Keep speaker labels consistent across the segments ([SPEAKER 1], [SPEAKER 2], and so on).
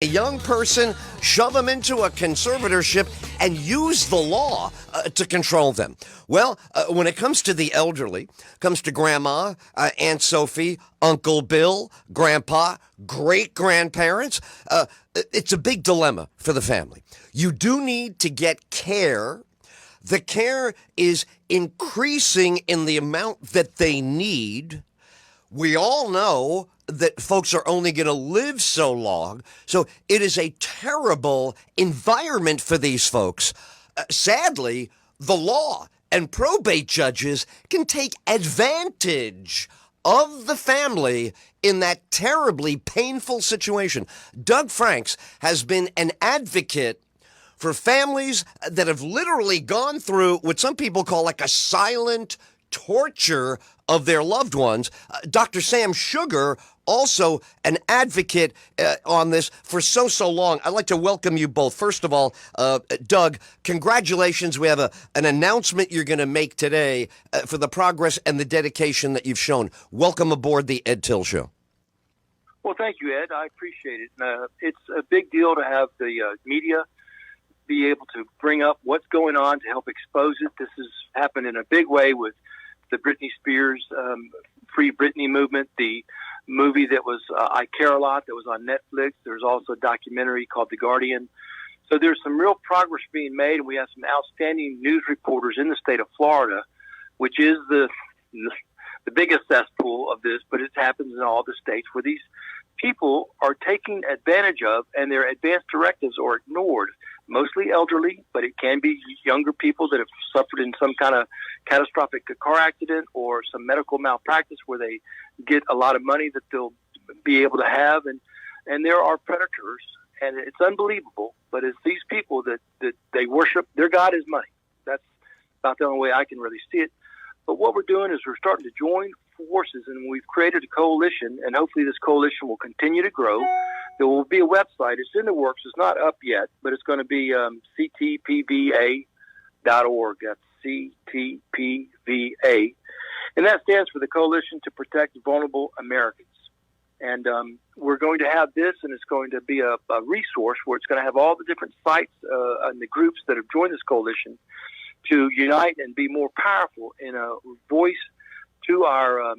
[SPEAKER 1] A young person, shove them into a conservatorship and use the law to control them. Well, when it comes to the elderly, comes to grandma, Aunt Sophie, Uncle Bill, grandpa, great-grandparents, it's a big dilemma for the family. You do need to get care. The care is increasing in the amount that they need. We all know that folks are only going to live so long. So it is a terrible environment for these folks. Sadly, the law and probate judges can take advantage of the family in that terribly painful situation. Doug Franks has been an advocate for families that have literally gone through what some people call like a silent torture of their loved ones. Dr. Sam Sugar, also an advocate on this for so long. I'd like to welcome you both. First of all, Doug, congratulations. We have an announcement you're going to make today for the progress and the dedication that you've shown. Welcome aboard the Ed Tyll Show.
[SPEAKER 2] Well, thank you, Ed. I appreciate it. It's a big deal to have the media be able to bring up what's going on to help expose it. This has happened in a big way with the Britney Spears Free Britney movement, the movie that was I Care a Lot that was on Netflix. There's also a documentary called The Guardian. So there's some real progress being made, and we have some outstanding news reporters in the state of Florida, which is the biggest cesspool of this, but it happens in all the states where these people are taken advantage of and their advance directives are ignored. Mostly elderly, but it can be younger people that have suffered in some kind of catastrophic car accident or some medical malpractice where they get a lot of money that they'll be able to have. And there are predators, and it's unbelievable, but it's these people that they worship. Their God is money. That's about the only way I can really see it. But what we're doing is we're starting to join forces, and we've created a coalition, and hopefully this coalition will continue to grow. There will be a website. It's in the works. It's not up yet, but it's going to be ctpva.org. That's CTPVA. And that stands for the Coalition to Protect Vulnerable Americans. And we're going to have this, and it's going to be a resource where it's going to have all the different sites and the groups that have joined this coalition to unite and be more powerful in a voice to our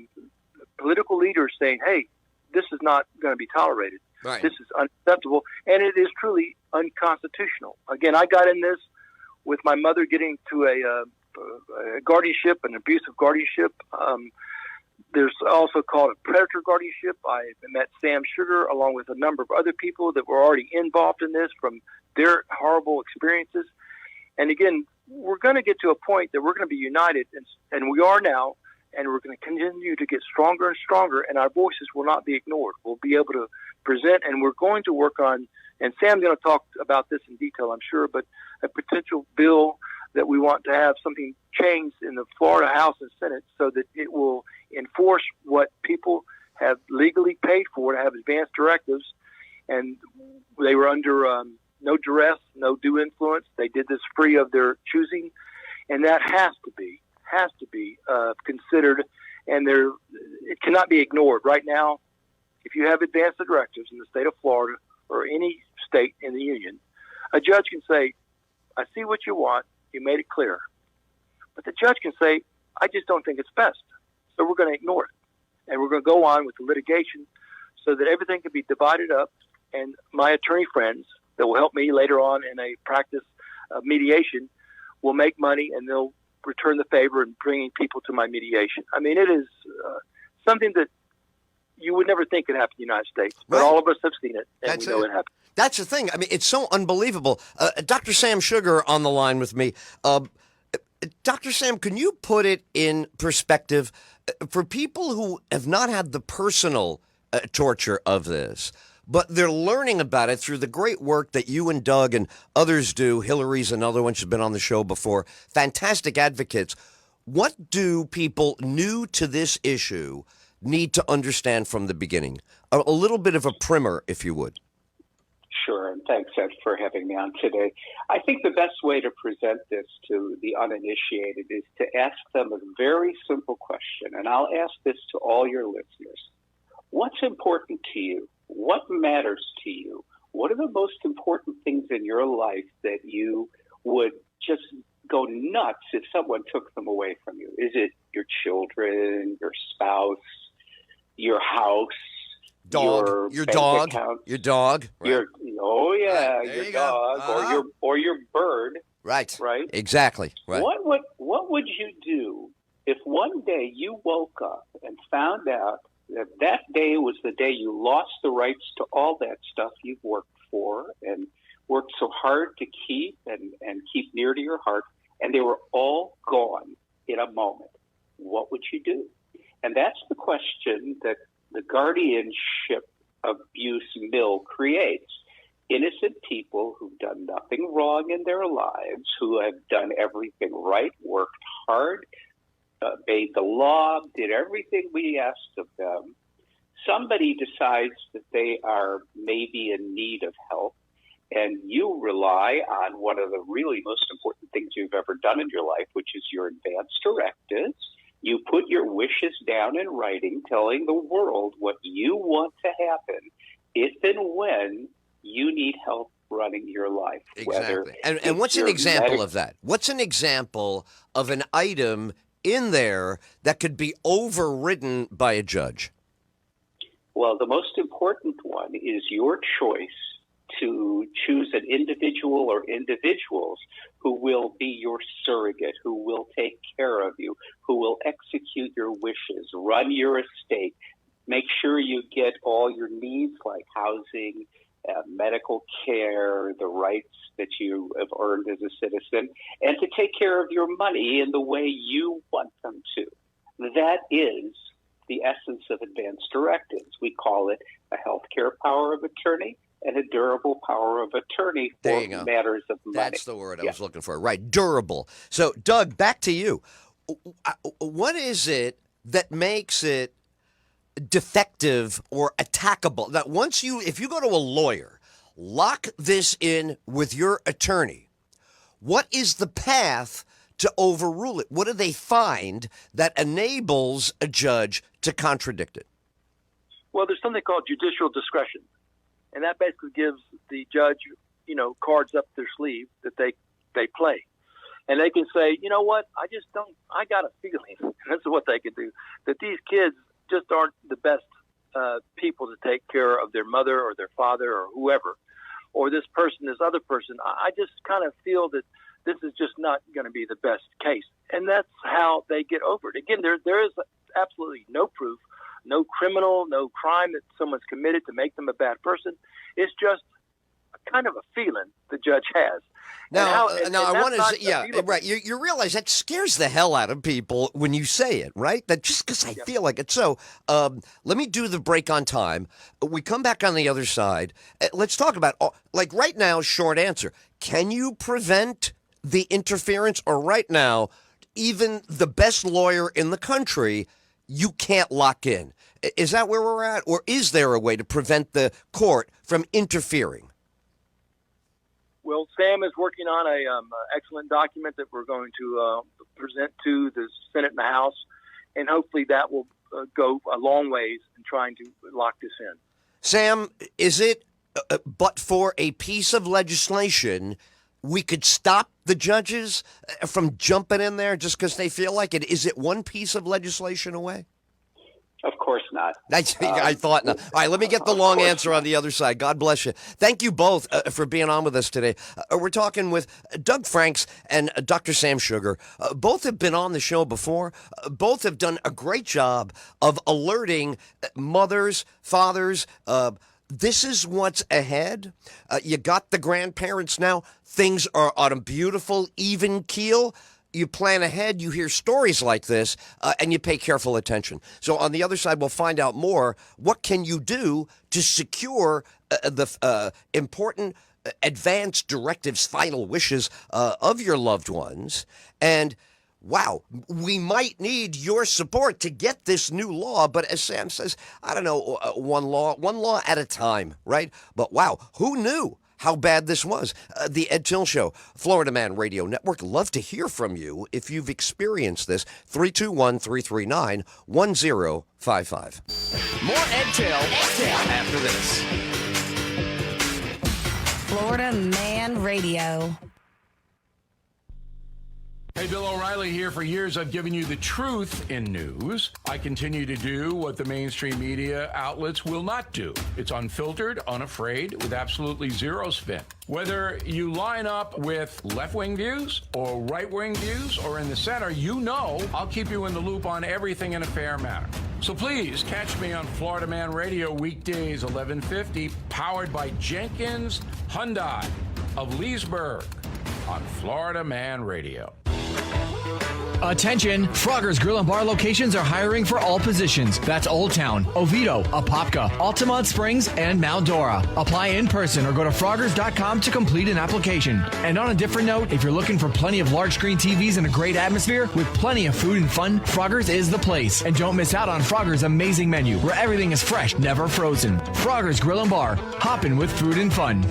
[SPEAKER 2] political leaders saying, hey, this is not going to be tolerated.
[SPEAKER 1] Right.
[SPEAKER 2] This is unacceptable, and it is truly unconstitutional. Again, I got in this with my mother getting to a guardianship, an abusive guardianship. There's also called a predator guardianship. I met Sam Sugar along with a number of other people that were already involved in this from their horrible experiences. And again, we're going to get to a point that we're going to be united, and we are now, and we're going to continue to get stronger and stronger, and our voices will not be ignored. We'll be able to present, and we're going to work on, and Sam's going to talk about this in detail, I'm sure, but a potential bill that we want to have something changed in the Florida House and Senate so that it will enforce what people have legally paid for to have advanced directives, and they were under no duress, no due influence. They did this free of their choosing, and that has to be considered, and it cannot be ignored. Right now, if you have advanced directives in the state of Florida or any state in the union, a judge can say, I see what you want, you made it clear. But the judge can say, I just don't think it's best, so we're going to ignore it. And we're going to go on with the litigation so that everything can be divided up, and my attorney friends that will help me later on in a practice of mediation will make money, and they'll return the favor in bringing people to my mediation. I mean, it is something that you would never think could happen in the United States, but
[SPEAKER 1] right.
[SPEAKER 2] All of us have seen it, and we know it happens.
[SPEAKER 1] That's the thing. I mean, it's so unbelievable. Dr. Sam Sugar on the line with me. Dr. Sam, can you put it in perspective for people who have not had the personal torture of this, but they're learning about it through the great work that you and Doug and others do? Hillary's another one. She's been on the show before. Fantastic advocates. What do people new to this issue need to understand from the beginning? A little bit of a primer, if you would.
[SPEAKER 3] Sure, and thanks, Ed, for having me on today. I think the best way to present this to the uninitiated is to ask them a very simple question, and I'll ask this to all your listeners. What's important to you? What matters to you? what are the most important things in your life that you would just go nuts if someone took them away from you? Is it your children, your spouse, your house,
[SPEAKER 1] Dog, your
[SPEAKER 3] bank
[SPEAKER 1] dog,
[SPEAKER 3] account,
[SPEAKER 1] your dog, right?
[SPEAKER 3] your your dog, or your bird,
[SPEAKER 1] right,
[SPEAKER 3] right?
[SPEAKER 1] Exactly, right.
[SPEAKER 3] What would you do if one day you woke up and found out that day was the day you lost the rights to all that stuff you've worked for and worked so hard to keep and keep near to your heart, and they were all gone in a moment? What would you do? And that's the question that the guardianship abuse mill creates. Innocent people who've done nothing wrong in their lives, who have done everything right, worked hard, obeyed the law, did everything we asked of them. Somebody decides that they are maybe in need of help, and you rely on one of the really most important things you've ever done in your life, which is your advance directives. You put your wishes down in writing, telling the world what you want to happen if and when you need help running your life.
[SPEAKER 1] Exactly. And what's an example of that? What's an example of an item in there that could be overridden by a judge?
[SPEAKER 3] Well, the most important one is your choice to choose an individual or individuals who will be your surrogate, who will take care of you, who will execute your wishes, run your estate, make sure you get all your needs like housing, medical care, the rights that you have earned as a citizen, and to take care of your money in the way you want them to. That is the essence of advance directives. We call it a healthcare power of attorney and a durable power of attorney for matters of money.
[SPEAKER 1] That's the word I was looking for. Right, durable. So, Doug, back to you. What is it that makes it defective or attackable? That if you go to a lawyer, lock this in with your attorney, what is the path to overrule it? What do they find that enables a judge to contradict it?
[SPEAKER 2] Well, there's something called judicial discretion. And that basically gives the judge, cards up their sleeve that they play. And they can say, you know what, I got a feeling, that's what they can do, that these kids just aren't the best people to take care of their mother or their father or whoever, or this other person. I just kind of feel that this is just not going to be the best case. And that's how they get over it. Again, there is absolutely no proof, no criminal, no crime that someone's committed to make them a bad person. It's just kind of a feeling the judge has.
[SPEAKER 1] Now, I want to right. You realize that scares the hell out of people when you say it, right? That just because I feel like it. So let me do the break on time. We come back on the other side. Let's talk about, like right now, short answer. Can you prevent the interference? Or right now, even the best lawyer in the country, you can't lock in. Is that where we're at? Or is there a way to prevent the court from interfering?
[SPEAKER 2] Well, Sam is working on a excellent document that we're going to present to the Senate and the House, and hopefully that will go a long ways in trying to lock this in.
[SPEAKER 1] Sam, is it but for a piece of legislation we could stop the judges from jumping in there just because they feel like it? Is it one piece of legislation away?
[SPEAKER 3] Of course not.
[SPEAKER 1] I thought not. All right, let me get the long answer on the other side. God bless you. Thank you both for being on with us today. We're talking with Doug Franks and Dr. Sam Sugar. Both have been on the show before. Both have done a great job of alerting mothers, fathers. This is what's ahead. You got the grandparents now. Things are on a beautiful, even keel. You plan ahead, you hear stories like this, and you pay careful attention. So on the other side, we'll find out more. What can you do to secure the important advance directives, final wishes of your loved ones? And wow, we might need your support to get this new law. But as Sam says, I don't know, one law at a time, right? But wow, who knew how bad this was? The Ed Tyll Show, Florida Man Radio Network. Love to hear from you if you've experienced this. 321-339-1055.
[SPEAKER 4] More Ed Tyll after this. Florida Man Radio.
[SPEAKER 5] Hey, Bill O'Reilly here. For years, I've given you the truth in news. I continue to do what the mainstream media outlets will not do. It's unfiltered, unafraid, with absolutely zero spin. Whether you line up with left-wing views or right-wing views or in the center, you know I'll keep you in the loop on everything in a fair manner. So please catch me on Florida Man Radio weekdays 11:50, powered by Jenkins Hyundai of Leesburg on Florida Man Radio.
[SPEAKER 6] Attention! Frogger's Grill and Bar locations are hiring for all positions. That's Old Town, Oviedo, Apopka, Altamont Springs, and Mount Dora. Apply in person or go to Froggers.com to complete an application. And on a different note, if you're looking for plenty of large screen TVs and a great atmosphere with plenty of food and fun, Frogger's is the place. And don't miss out on Frogger's amazing menu where everything is fresh, never frozen. Frogger's Grill and Bar. Hoppin' with food and fun.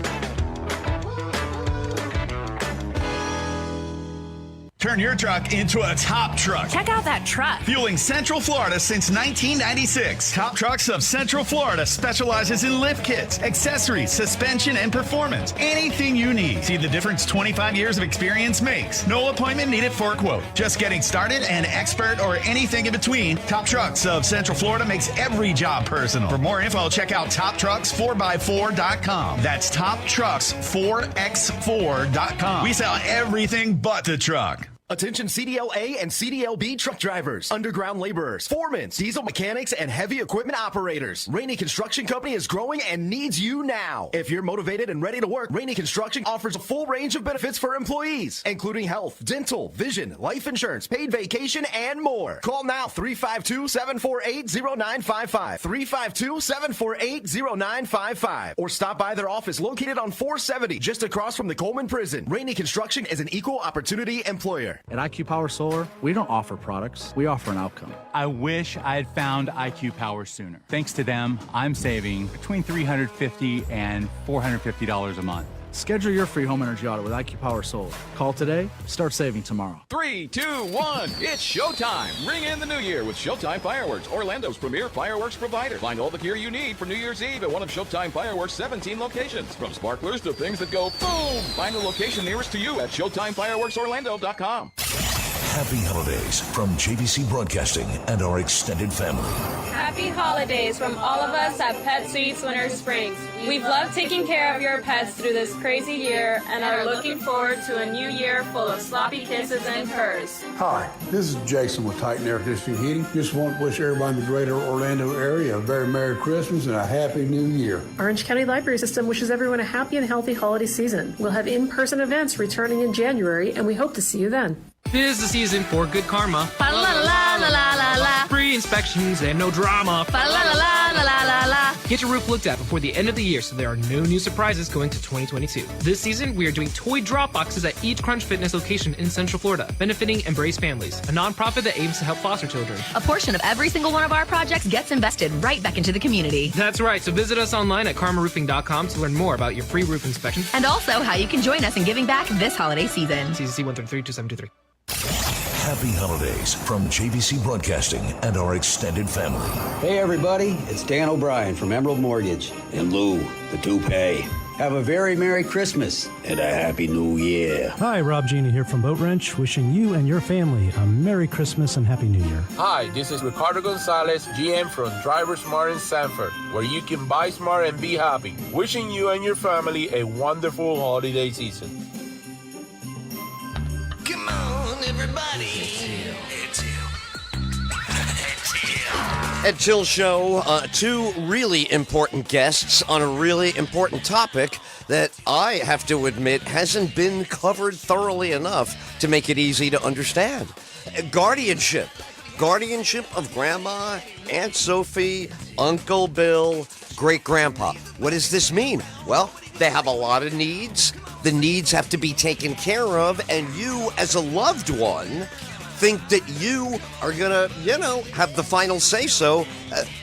[SPEAKER 7] Turn your truck into a top truck.
[SPEAKER 4] Check out that truck.
[SPEAKER 7] Fueling Central Florida since 1996. Top Trucks of Central Florida specializes in lift kits, accessories, suspension, and performance. Anything you need. See the difference 25 years of experience makes. No appointment needed for a quote. Just getting started, an expert, or anything in between. Top Trucks of Central Florida makes every job personal. For more info, check out TopTrucks4x4.com. That's TopTrucks4x4.com. We sell everything but the truck.
[SPEAKER 8] Attention CDL-A and CDL-B truck drivers, underground laborers, foremen, diesel mechanics, and heavy equipment operators. Rainey Construction Company is growing and needs you now. If you're motivated and ready to work, Rainey Construction offers a full range of benefits for employees, including health, dental, vision, life insurance, paid vacation, and more. Call now 352-748-0955, 352-748-0955, or stop by their office located on 470 just across from the Coleman Prison. Rainey Construction is an equal opportunity employer.
[SPEAKER 9] At IQ Power Solar, we don't offer products, we offer an outcome.
[SPEAKER 10] I wish I had found IQ Power sooner. Thanks to them, I'm saving between $350 and $450 a month.
[SPEAKER 9] Schedule your free home energy audit with IQ Power Solar. Call today, start saving tomorrow.
[SPEAKER 11] 3, 2, 1, it's showtime. Ring in the new year with Showtime Fireworks, Orlando's premier fireworks provider. Find all the gear you need for New Year's Eve at one of Showtime Fireworks' 17 locations. From sparklers to things that go boom. Find the location nearest to you at ShowtimeFireworksOrlando.com.
[SPEAKER 12] Happy holidays from JVC Broadcasting and our extended family.
[SPEAKER 13] Happy holidays from all of us at Pet Suites Winter Springs. We've loved taking care of your pets through this crazy year and are looking forward to a new year full of sloppy kisses and purrs.
[SPEAKER 14] Hi, this is Jason with Titan Air Conditioning Heating. Just want to wish everybody in the greater Orlando area a very Merry Christmas and a Happy New Year.
[SPEAKER 15] Orange County Library System wishes everyone a happy and healthy holiday season. We'll have in-person events returning in January, and we hope to see you then.
[SPEAKER 16] 'Tis the season for good karma.
[SPEAKER 4] Fa la la la la la la.
[SPEAKER 16] Free inspections and no drama.
[SPEAKER 4] Fa la la la la la la la.
[SPEAKER 16] Get your roof looked at before the end of the year so there are no new surprises going to 2022. This season, we are doing toy drop boxes at each Crunch Fitness location in Central Florida, benefiting Embrace Families, a nonprofit that aims to help foster children.
[SPEAKER 4] A portion of every single one of our projects gets invested right back into the community.
[SPEAKER 16] That's right, so visit us online at karmaroofing.com to learn more about your free roof inspection.
[SPEAKER 4] And also how you can join us in giving back this holiday season.
[SPEAKER 16] CCC 133-2723.
[SPEAKER 12] Happy holidays from JVC Broadcasting and our extended family.
[SPEAKER 17] Hey everybody, it's Dan O'Brien from Emerald Mortgage and Lou, the toupee. Have a very Merry Christmas and a Happy New Year.
[SPEAKER 18] Hi, Rob Genie here from Boat Wrench, wishing you and your family a Merry Christmas and Happy New Year.
[SPEAKER 19] Hi, this is Ricardo Gonzalez, GM from Driver Smart in Sanford, where you can buy smart and be happy. Wishing you and your family a wonderful holiday season.
[SPEAKER 1] Come on, everybody. It's you. Ed Till Show, two really important guests on a really important topic that I have to admit hasn't been covered thoroughly enough to make it easy to understand. Guardianship. Guardianship of Grandma, Aunt Sophie, Uncle Bill, Great-Grandpa. What does this mean? Well, they have a lot of needs. The needs have to be taken care of, and you, as a loved one, think that you are gonna, have the final say-so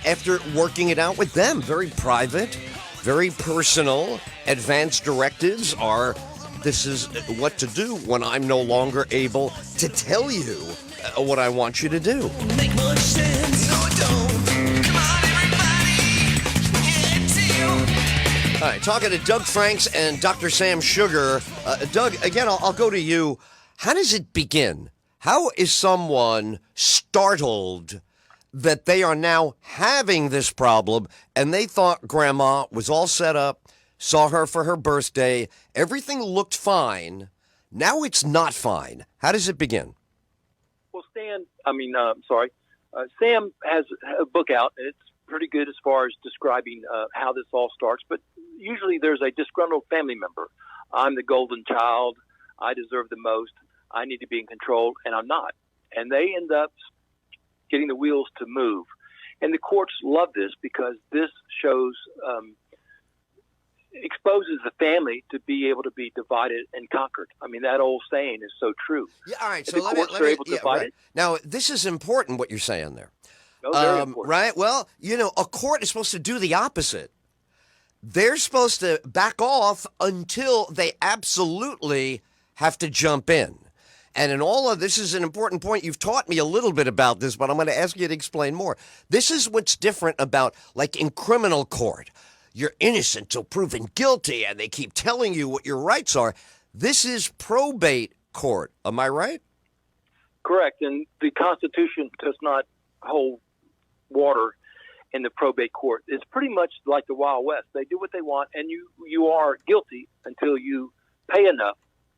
[SPEAKER 1] after working it out with them. Very private, very personal. Advance directives are, this is what to do when I'm no longer able to tell you what I want you to do.
[SPEAKER 20] Make much sense. No, it don't. Come on, everybody. It's you.
[SPEAKER 1] All right, talking to Doug Franks and Dr. Sam Sugar. Doug, again, I'll go to you. How does it begin? How is someone startled that they are now having this problem and they thought grandma was all set up, saw her for her birthday, everything looked fine. Now it's not fine. How does it begin?
[SPEAKER 2] Well, Sam has a book out, and it's pretty good as far as describing how this all starts. But usually there's a disgruntled family member. I'm the golden child. I deserve the most. I need to be in control, and I'm not. And they end up getting the wheels to move. And the courts love this because this shows, exposes the family to be able to be divided and conquered. I mean, that old saying is so true.
[SPEAKER 1] Yeah, all right,
[SPEAKER 2] so let me divide it.
[SPEAKER 1] Now, this is important what you're saying there.
[SPEAKER 2] Oh, very important.
[SPEAKER 1] Right? Well, a court is supposed to do the opposite. They're supposed to back off until they absolutely have to jump in. And in all of this is an important point. You've taught me a little bit about this, but I'm going to ask you to explain more. This is what's different about, like in criminal court, you're innocent till proven guilty, and they keep telling you what your rights are. This is probate court. Am I right?
[SPEAKER 2] Correct. And the Constitution does not hold water in the probate court. It's pretty much like the Wild West. They do what they want, and you are guilty until you pay enough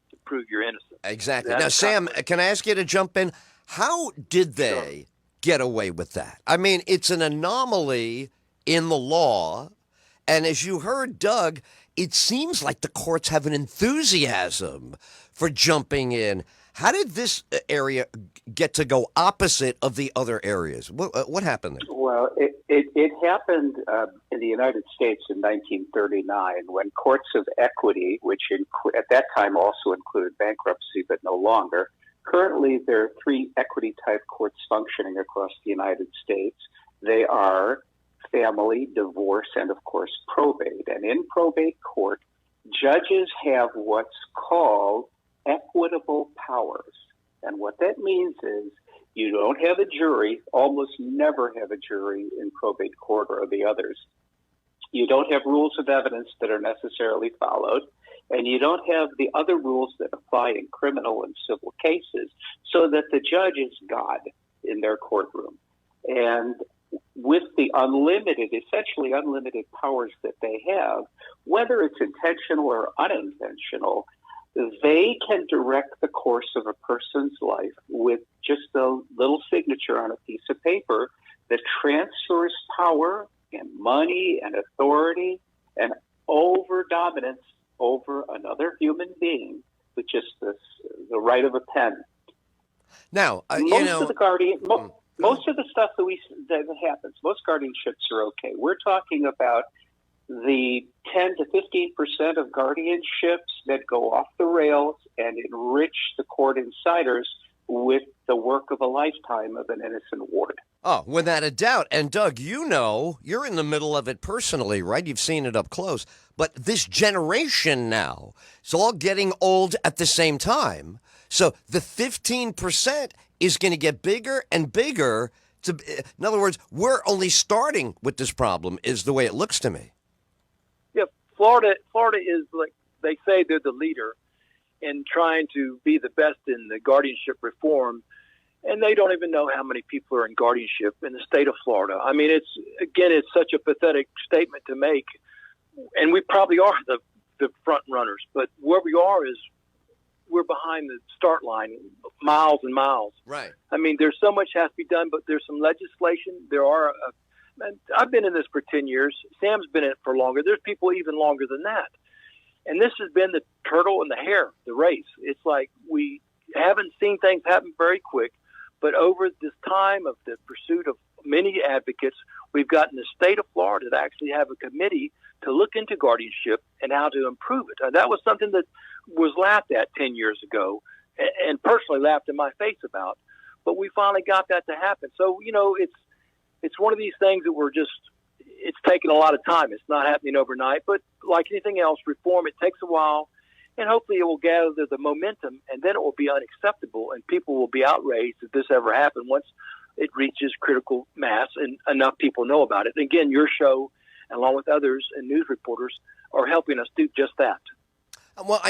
[SPEAKER 2] to prove you're innocent.
[SPEAKER 1] Exactly. Now, Sam, can I ask you to jump in? How did they get away with that? I mean, it's an anomaly in the law. And as you heard, Doug, it seems like the courts have an enthusiasm for jumping in. How did this area get to go opposite of the other areas? What happened there?
[SPEAKER 3] Well, it happened in the United States in 1939 when courts of equity, which at that time also included bankruptcy but no longer. Currently, there are 3 equity-type courts functioning across the United States. They are family, divorce, and, of course, probate. And in probate court, judges have what's called equitable powers. And what that means is you don't have a jury, almost never have a jury in probate court or the others. You don't have rules of evidence that are necessarily followed, and you don't have the other rules that apply in criminal and civil cases, so that the judge is God in their courtroom. And with the essentially unlimited powers that they have, whether it's intentional or unintentional, they can direct the course of a person's life with just a little signature on a piece of paper that transfers power and money and authority and dominance over another human being with just the right of a pen.
[SPEAKER 1] Now,
[SPEAKER 3] most of the stuff that happens, most guardianships are okay. We're talking about the 10 to 15% of guardianships that go off the rails and enrich the court insiders with the work of a lifetime of an innocent ward.
[SPEAKER 1] Oh, without a doubt. And Doug, you're in the middle of it personally, right? You've seen it up close. But this generation now, it's all getting old at the same time. So the 15% is going to get bigger and bigger. In other words, we're only starting with this problem, is the way it looks to me.
[SPEAKER 2] Yeah, Florida is, like they say, they're the leader in trying to be the best in the guardianship reform, and they don't even know how many people are in guardianship in the state of Florida. I mean, it's such a pathetic statement to make, and we probably are the front runners, but where we are is we're behind the start line miles and miles.
[SPEAKER 1] Right.
[SPEAKER 2] I mean, there's so much has to be done, but there's some legislation. I've been in this for 10 years. Sam's been in it for longer. There's people even longer than that. And this has been the turtle and the hare, the race. It's like we haven't seen things happen very quick, but over this time of the pursuit of many advocates, we've gotten the state of Florida to actually have a committee to look into guardianship and how to improve it. That was something that was laughed at 10 years ago and personally laughed in my face about. But we finally got that to happen. So, it's one of these things that it's taken a lot of time. It's not happening overnight, but like anything else, reform, it takes a while, and hopefully it will gather the momentum, and then it will be unacceptable, and people will be outraged if this ever happened once it reaches critical mass and enough people know about it. And again, your show, along with others and news reporters, are helping us do just that.
[SPEAKER 1] Well,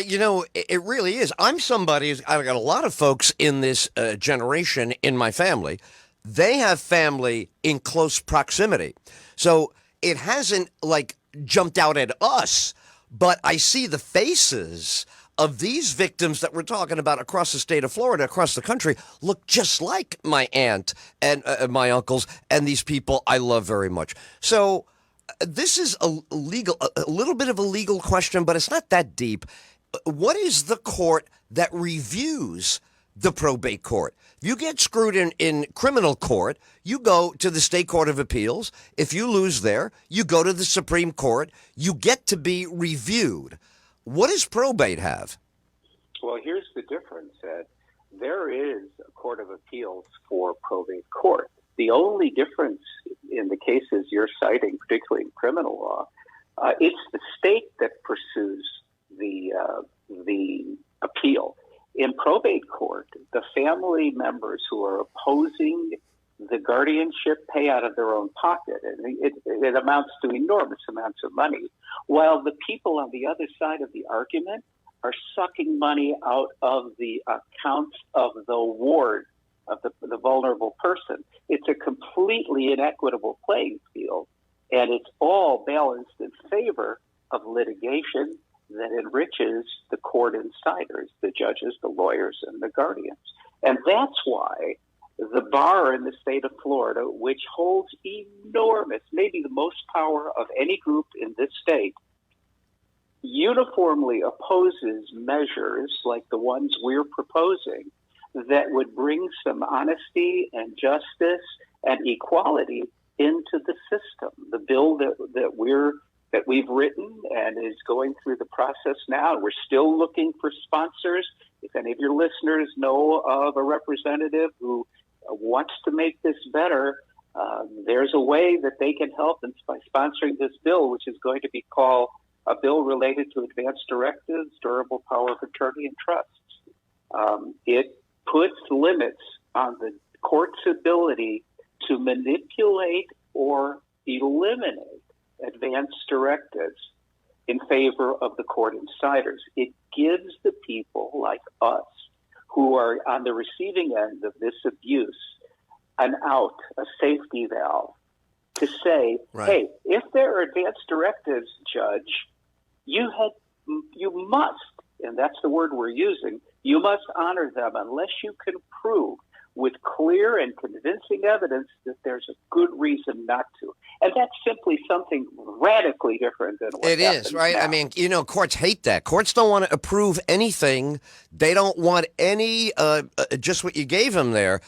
[SPEAKER 1] it really is. I'm somebody, I've got a lot of folks in this generation in my family. They have family in close proximity. So it hasn't jumped out at us, but I see the faces of these victims that we're talking about across the state of Florida, across the country, look just like my aunt and my uncles and these people I love very much. So this is a little bit of a legal question, but it's not that deep. What is the court that reviews the probate court? If you get screwed in criminal court, you go to the state court of appeals. If you lose there, you go to the Supreme Court. You get to be reviewed. What does probate have?
[SPEAKER 3] Well, here's the difference, Ed. There is a court of appeals for probate court. The only difference in the cases you're citing, particularly in criminal law, it's the state that pursues the appeal. In probate court, the family members who are opposing the guardianship pay out of their own pocket, and it amounts to enormous amounts of money, while the people on the other side of the argument are sucking money out of the accounts of the ward of the vulnerable person. It's a completely inequitable playing field, and it's all balanced in favor of litigation that enriches the court insiders, the judges, the lawyers, and the guardians. And that's why the bar in the state of Florida, which holds enormous, maybe the most power of any group in this state, uniformly opposes measures like the ones we're proposing that would bring some honesty and justice and equality into the system. The bill that we've written and is going through the process now, and we're still looking for sponsors. If any of your listeners know of a representative who wants to make this better, there's a way that they can help by sponsoring this bill, which is going to be called a bill related to advanced directives, durable power of attorney, and trusts. It puts limits on the court's ability to manipulate or eliminate advanced directives in favor of the court insiders. It gives the people like us who are on the receiving end of this abuse an out, a safety valve to say, hey, if there are advanced directives, Judge, you must, and that's the word we're using, you must honor them unless you can prove with clear and convincing evidence that there's a good reason not to. And that's simply something radically different than what
[SPEAKER 1] it is, right?
[SPEAKER 3] Now.
[SPEAKER 1] I mean, courts hate that. Courts don't want to approve anything. They don't want any, just what you gave them there,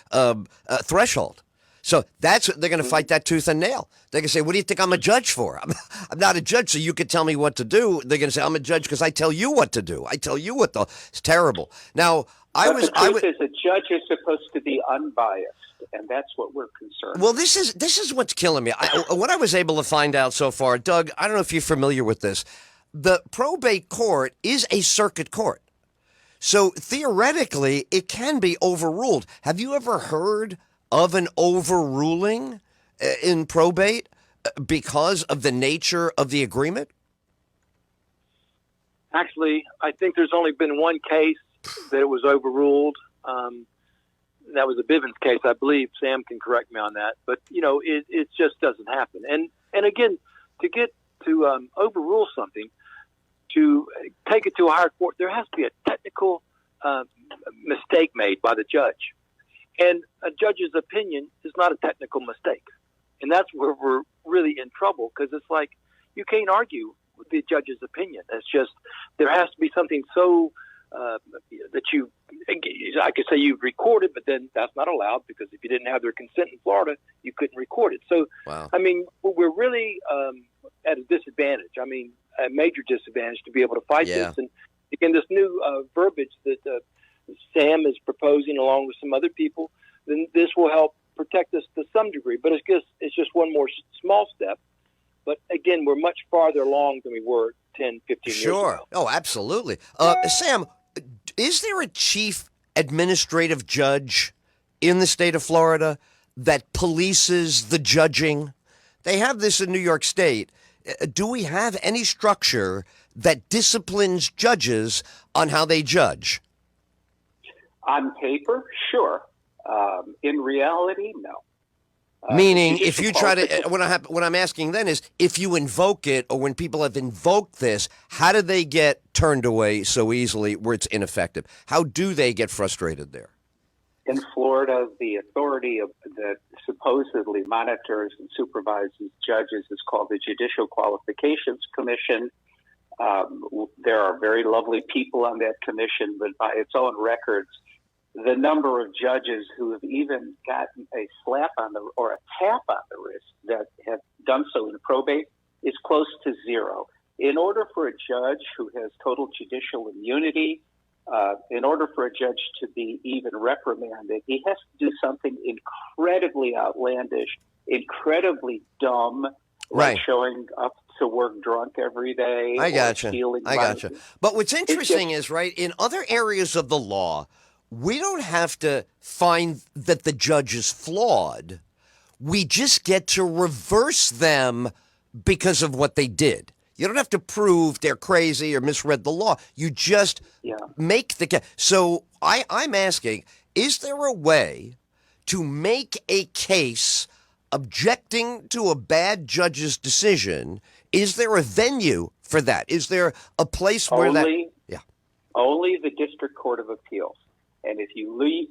[SPEAKER 1] threshold. So they're going to fight that tooth and nail. They're going to say, what do you think I'm a judge for? I'm not a judge, so you can tell me what to do. They're going to say, I'm a judge because I tell you what to do. I tell you it's terrible. Now,
[SPEAKER 3] the truth is a judge is supposed to be unbiased, and that's what we're concerned
[SPEAKER 1] Well, this is what's killing me. What I was able to find out so far, Doug, I don't know if you're familiar with this. The probate court is a circuit court. So theoretically, it can be overruled. Have you ever heard of an overruling in probate because of the nature of the agreement?
[SPEAKER 2] Actually, I think there's only been one case that it was overruled. That was a Bivens case, I believe. Sam can correct me on that. But, it just doesn't happen. And again, to overrule something, to take it to a higher court, there has to be a technical mistake made by the judge. And a judge's opinion is not a technical mistake. And that's where we're really in trouble, because it's like you can't argue with the judge's opinion. It's just there has to be something so that I could say you've recorded, but then that's not allowed because if you didn't have their consent in Florida, you couldn't record it. So,
[SPEAKER 1] wow.
[SPEAKER 2] I mean, we're really at a disadvantage. I mean, a major disadvantage to be able to fight this. And again, this new verbiage that Sam is proposing along with some other people, then this will help protect us to some degree. But it's just one more small step. But again, we're much farther along than we were 10, 15 years ago.
[SPEAKER 1] Sure. Oh, absolutely. Sam, is there a chief administrative judge in the state of Florida that polices the judging? They have this in New York State. do we have any structure that disciplines judges on how they judge?
[SPEAKER 3] On paper, sure. In reality, no.
[SPEAKER 1] Meaning, if you try to, what I'm asking then is, if you invoke it, or when people have invoked this, how do they get turned away so easily where it's ineffective? How do they get frustrated there?
[SPEAKER 3] In Florida, the authority that supposedly monitors and supervises judges is called the Judicial Qualifications Commission. There are very lovely people on that commission, but by its own records, the number of judges who have even gotten a slap on the or a tap on the wrist that have done so in probate is close to zero. In order for a judge who has total judicial immunity, in order for a judge to be even reprimanded, he has to do something incredibly outlandish, incredibly dumb, like showing up to work drunk every day.
[SPEAKER 1] I gotcha. But what's interesting is, right, in other areas of the law, we don't have to find that the judge is flawed. We just get to reverse them because of what they did. You don't have to prove they're crazy or misread the law. You just make the case. So I'm asking, is there a way to make a case objecting to a bad judge's decision? Is there a venue for that? Is there a place where
[SPEAKER 3] Only the District Court of Appeals. And if you read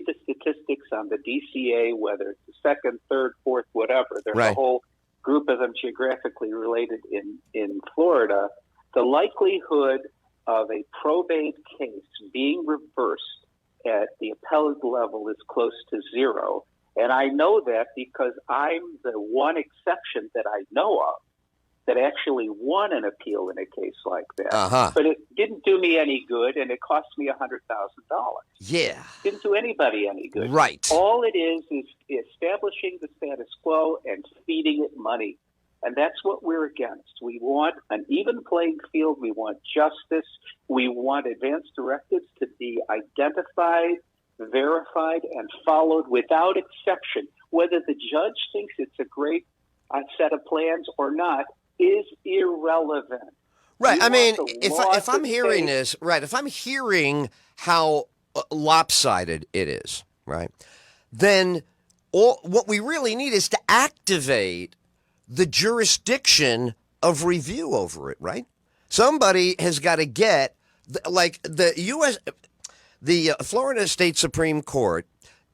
[SPEAKER 3] the statistics on the DCA, whether it's the second, third, fourth, whatever, there's a whole group of them geographically related in Florida, the likelihood of a probate case being reversed at the appellate level is close to zero. And I know that because I'm the one exception that I know of that actually won an appeal in a case like that. But it didn't do me any good, and it cost me $100,000.
[SPEAKER 1] Yeah.
[SPEAKER 3] Didn't do anybody any good.
[SPEAKER 1] Right.
[SPEAKER 3] All it is establishing the status quo and feeding it money. And that's what we're against. We want an even playing field. We want justice. We want advance directives to be identified, verified, and followed without exception. Whether the judge thinks it's a great set of plans or not is irrelevant.
[SPEAKER 1] Right. I mean, if I'm hearing this, right, if I'm hearing how lopsided it is, right, then what we really need is to activate the jurisdiction of review over it, right? Somebody has got to get, like the Florida State Supreme Court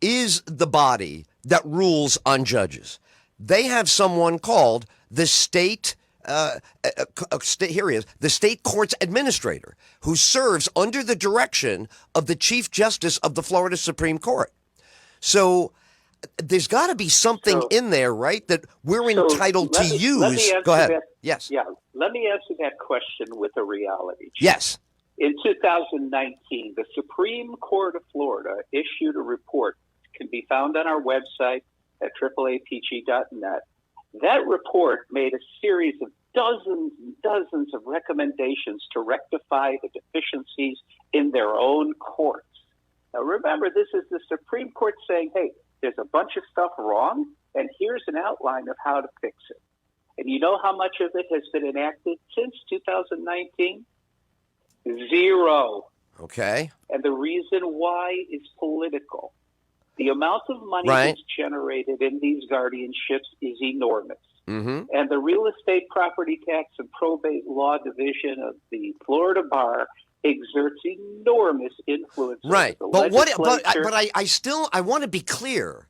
[SPEAKER 1] is the body that rules on judges. They have someone called the state, here he is, the state court's administrator, who serves under the direction of the Chief Justice of the Florida Supreme Court. So there's got to be something in there, right, that we're entitled to use. Go ahead. Yes.
[SPEAKER 3] Yeah. Let me answer that question with a reality check.
[SPEAKER 1] Yes.
[SPEAKER 3] In 2019, the Supreme Court of Florida issued a report. It can be found on our website at AAAPG.net. That report made a series of dozens and dozens of recommendations to rectify the deficiencies in their own courts. Now, remember, this is the Supreme Court saying, hey, there's a bunch of stuff wrong, and here's an outline of how to fix it. And you know how much of it has been enacted since 2019? Zero.
[SPEAKER 1] Okay.
[SPEAKER 3] And the reason why is political. The amount of money that's generated in these guardianships is enormous.
[SPEAKER 1] Mm-hmm.
[SPEAKER 3] And the Real Estate Property Tax and Probate Law Division of the Florida Bar exerts enormous influence.
[SPEAKER 1] Right. But I want to be clear.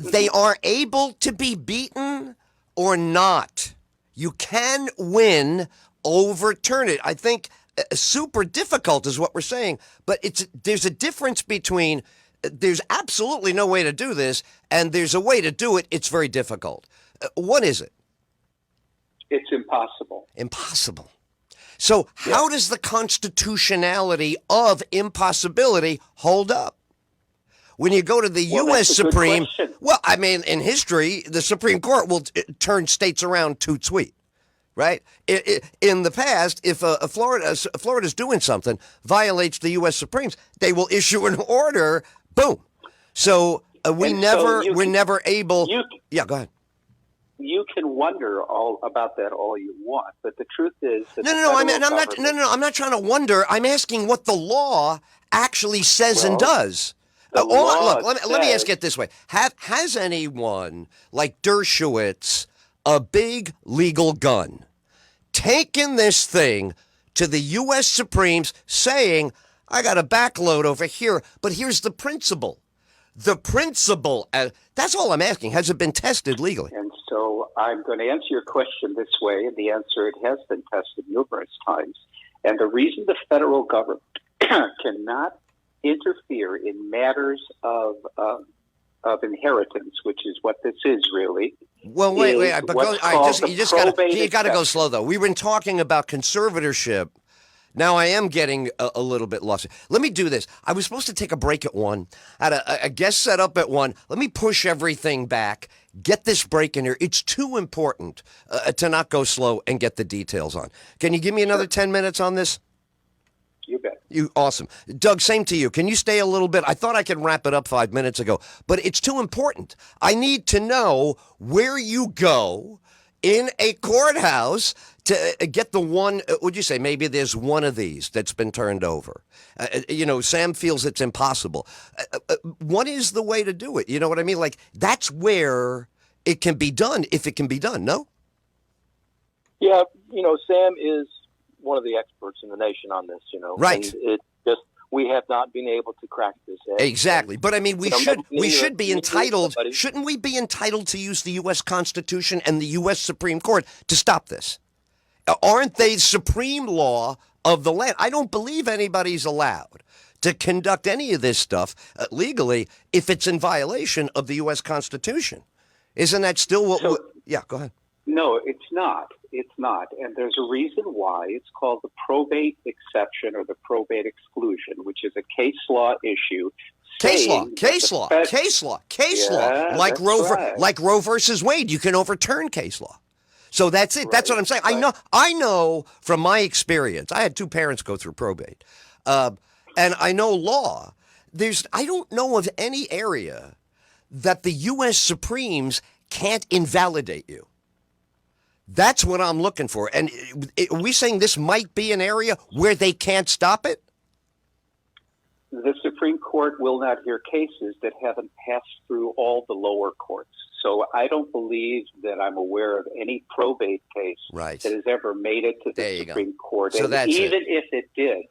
[SPEAKER 1] They are able to be beaten or not. You can win, overturn it. I think super difficult is what we're saying, but there's a difference between there's absolutely no way to do this and there's a way to do it. It's very difficult. What is it?
[SPEAKER 3] It's impossible.
[SPEAKER 1] Impossible. So how does the constitutionality of impossibility hold up? When you go to the U.S. Supreme, well, I mean, in history, the Supreme Court will turn states around toot sweet, right? In the past, if Florida's doing something, violates the U.S. Supremes, they will issue an order, boom. So we're never able. Yeah, go ahead.
[SPEAKER 3] you can wonder all about that all you want, but the truth is that
[SPEAKER 1] I'm not trying to wonder. I'm asking what the law actually says and does. Let me ask it this way: has anyone like Dershowitz, a big legal gun, taken this thing to the U.S. Supremes, saying, "I got a backload over here, but here's the principle." The principle, that's all I'm asking. Has it been tested legally?
[SPEAKER 3] And so I'm going to answer your question this way, and the answer, it has been tested numerous times. And the reason the federal government cannot interfere in matters of inheritance, which is what this is really.
[SPEAKER 1] Well, wait. But you got to go slow, though. We've been talking about conservatorship. Now I am getting a little bit lost. Let me do this. I was supposed to take a break at 1. I had a guest set up at 1. Let me push everything back. Get this break in here. It's too important to not go slow and get the details on. Can you give me another 10 minutes on this?
[SPEAKER 3] You bet.
[SPEAKER 1] Awesome. Doug, same to you. Can you stay a little bit? I thought I could wrap it up 5 minutes ago, but it's too important. I need to know where you go in a courthouse to get the one. Would you say maybe there's one of these that's been turned over? Sam feels it's impossible. What is the way to do it? You know what I mean? Like, that's where it can be done, if it can be done, no?
[SPEAKER 2] Yeah, Sam is one of the experts in the nation on this,
[SPEAKER 1] Right.
[SPEAKER 2] And we have not been able to crack this egg.
[SPEAKER 1] Exactly. But I mean, we should be entitled, shouldn't we be entitled to use the U.S. Constitution and the U.S. Supreme Court to stop this? Aren't they supreme law of the land? I don't believe anybody's allowed to conduct any of this stuff legally if it's in violation of the U.S. Constitution. Isn't that still what? Yeah, go ahead.
[SPEAKER 3] No, it's not. It's not. And there's a reason why. It's called the probate exception or the probate exclusion, which is a case law issue.
[SPEAKER 1] Case law. Like Roe versus Wade, you can overturn case law. So that's it. Right. That's what I'm saying. Right. I know from my experience. I had 2 parents go through probate, and I know law. I don't know of any area that the U.S. Supremes can't invalidate you. That's what I'm looking for. And are we saying this might be an area where they can't stop it?
[SPEAKER 3] The Supreme Court will not hear cases that haven't passed through all the lower courts. So I don't believe that I'm aware of any probate case that has ever made it to the Supreme Court.
[SPEAKER 1] So
[SPEAKER 3] and even if it did,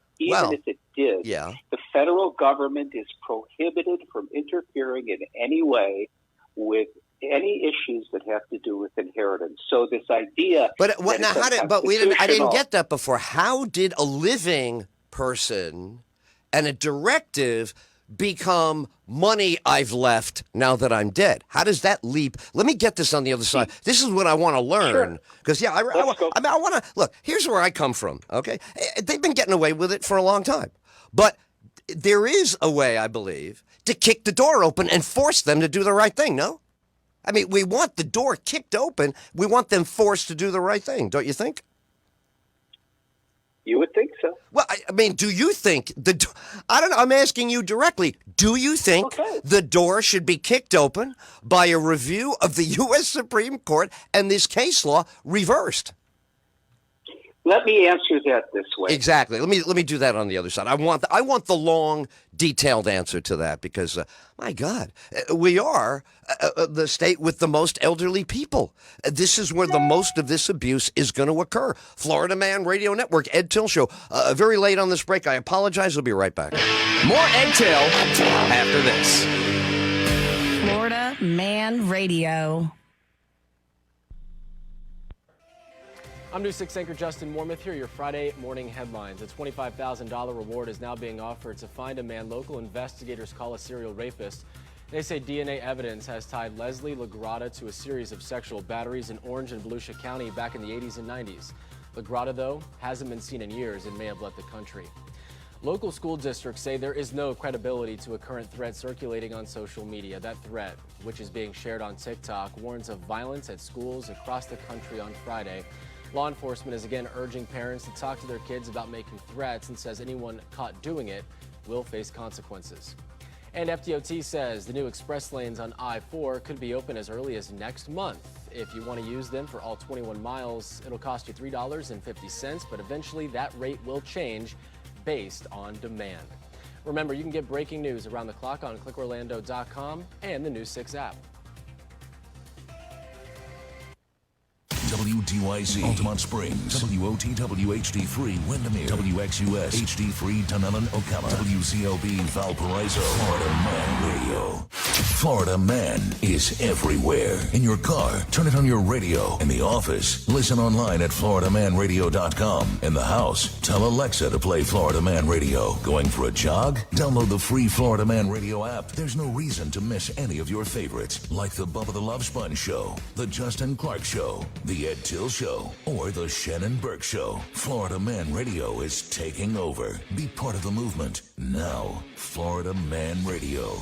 [SPEAKER 3] the federal government is prohibited from interfering in any way with any issues that have to do with inheritance. So this idea,
[SPEAKER 1] I didn't get that before. How did a living person and a directive become money I've left now that I'm dead? How does that leap? Let me get this on the other side. This is what I want to learn. Because, I want to, look, here's where I come from, okay? They've been getting away with it for a long time. But there is a way, I believe, to kick the door open and force them to do the right thing, no? I mean, we want the door kicked open. We want them forced to do the right thing, don't you think?
[SPEAKER 3] You would think so.
[SPEAKER 1] Well, I mean, do you think I don't know. I'm asking you directly. Do you think the door should be kicked open by a review of the U.S. Supreme Court and this case law reversed?
[SPEAKER 3] Let me answer that this way.
[SPEAKER 1] Exactly. Let me do that on the other side. I want the long, detailed answer to that because, my God, we are the state with the most elderly people. This is where the most of this abuse is going to occur. Florida Man Radio Network, Ed Till Show. Very late on this break. I apologize. We'll be right back.
[SPEAKER 6] More Ed Till after this.
[SPEAKER 4] Florida Man Radio.
[SPEAKER 20] I'm News 6 anchor Justin Mormith. Here are your Friday morning headlines. A $25,000 reward is now being offered to find a man local investigators call a serial rapist. They say DNA evidence has tied Leslie LaGrotta to a series of sexual batteries in Orange and Volusia County back in the 80s and 90s. LaGrotta, though, hasn't been seen in years and may have left the country. Local school districts say there is no credibility to a current threat circulating on social media. That threat, which is being shared on TikTok, warns of violence at schools across the country on Friday. Law enforcement is again urging parents to talk to their kids about making threats and says anyone caught doing it will face consequences. And FDOT says the new express lanes on I-4 could be open as early as next month If you want to use them for all 21 miles, it'll cost you $3.50, but eventually that rate will change based on demand. Remember, you can get breaking news around the clock on clickorlando.com and the News 6 app.
[SPEAKER 12] WDYZ, Altamont Springs, WOTW HD3, Windermere, WXUS HD3, Tunellen, Ocala, WCLB, Valparaiso, Florida Man Radio. Florida Man is everywhere. In your car, turn it on your radio. In the office, listen online at floridamanradio.com. In the house, tell Alexa to play Florida Man Radio. Going for a jog? Download the free Florida Man Radio app. There's no reason to miss any of your favorites, like the Bubba the Love Sponge Show, the Justin Clark Show, the Ed Till Show, or the Shannon Burke Show. Florida Man Radio is taking over. Be part of the movement. Now, Florida Man Radio.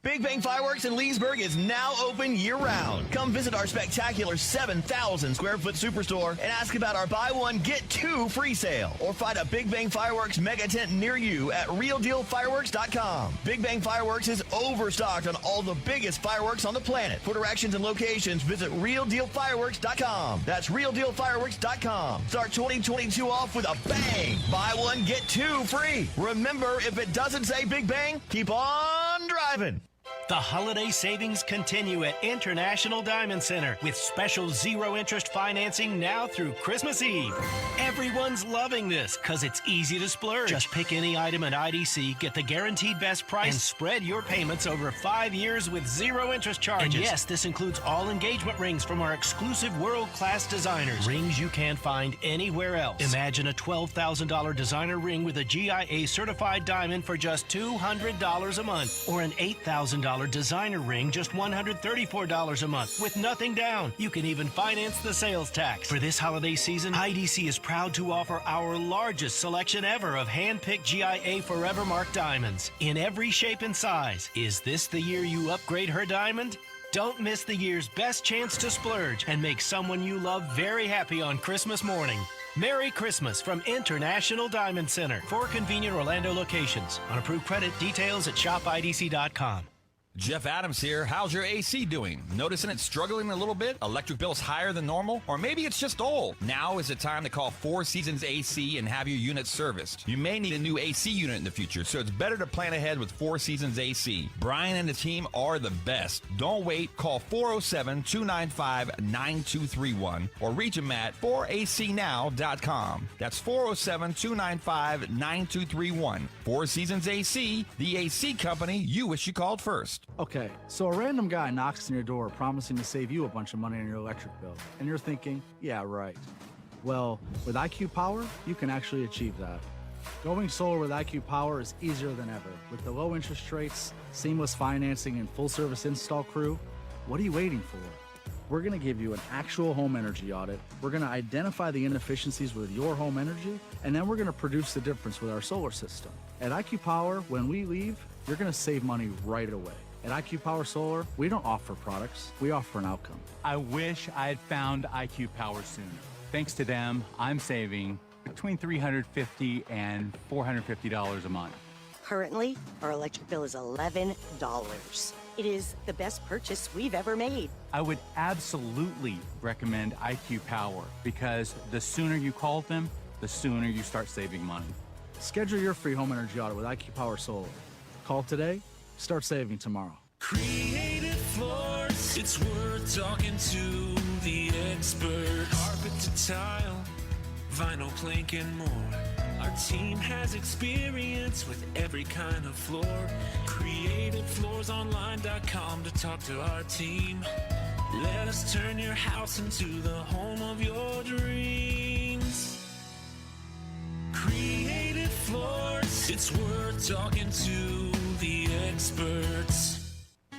[SPEAKER 8] Big Bang Fireworks in Leesburg is now open year-round. Come visit our spectacular 7,000 square foot superstore and ask about our buy one, get two free sale. Or find a Big Bang Fireworks mega tent near you at realdealfireworks.com. Big Bang Fireworks is overstocked on all the biggest fireworks on the planet. For directions and locations, visit realdealfireworks.com. That's realdealfireworks.com. Start 2022 off with a bang. Buy one, get two free. Remember, if it doesn't say Big Bang, keep on driving.
[SPEAKER 21] The holiday savings continue at International Diamond Center with special zero-interest financing now through Christmas Eve. Everyone's loving this because it's easy to splurge. Just pick any item at IDC, get the guaranteed best price, and spread your payments over 5 years with zero interest charges. And yes, this includes all engagement rings from our exclusive world-class designers. Rings you can't find anywhere else. Imagine a $12,000 designer ring with a GIA certified diamond for just $200 a month, or an $8,000 designer ring, just $134 a month with nothing down. You can even finance the sales tax. For this holiday season, IDC is proud to offer our largest selection ever of hand-picked GIA Forever Mark diamonds in every shape and size. Is this the year you upgrade her diamond? Don't miss the year's best chance to splurge and make someone you love very happy on Christmas morning. Merry Christmas from International Diamond Center. 4 convenient Orlando locations. On approved credit, details at shopidc.com.
[SPEAKER 22] Jeff Adams here. How's your AC doing? Noticing it's struggling a little bit? Electric bills higher than normal? Or maybe it's just old? Now is the time to call Four Seasons AC and have your unit serviced. You may need a new AC unit in the future, so it's better to plan ahead with Four Seasons AC. Brian and the team are the best. Don't wait. Call 407-295-9231 or reach them at 4acnow.com. That's 407-295-9231. Four Seasons AC, the AC company you wish you called first.
[SPEAKER 9] Okay, so a random guy knocks on your door promising to save you a bunch of money on your electric bill, and you're thinking, yeah, right. Well, with IQ Power, you can actually achieve that. Going solar with IQ Power is easier than ever. With the low interest rates, seamless financing, and full service install crew, what are you waiting for? We're going to give you an actual home energy audit. We're going to identify the inefficiencies with your home energy, and then we're going to produce the difference with our solar system. At IQ Power, when we leave, you're going to save money right away. At IQ Power Solar, we don't offer products, we offer an outcome.
[SPEAKER 10] I wish I had found IQ Power sooner. Thanks to them, I'm saving between $350 and $450 a month.
[SPEAKER 23] Currently, our electric bill is $11. It is the best purchase we've ever made.
[SPEAKER 10] I would absolutely recommend IQ Power because the sooner you call them, the sooner you start saving money.
[SPEAKER 9] Schedule your free home energy audit with IQ Power Solar. Call today, start saving tomorrow.
[SPEAKER 24] Creative floors, it's worth talking to the expert. Carpet to tile, vinyl plank and more. Our team has experience with every kind of floor. CreativeFloorsOnline.com to talk to our team. Let us turn your house into the home of your dreams. Creative Floors, it's worth talking to the experts.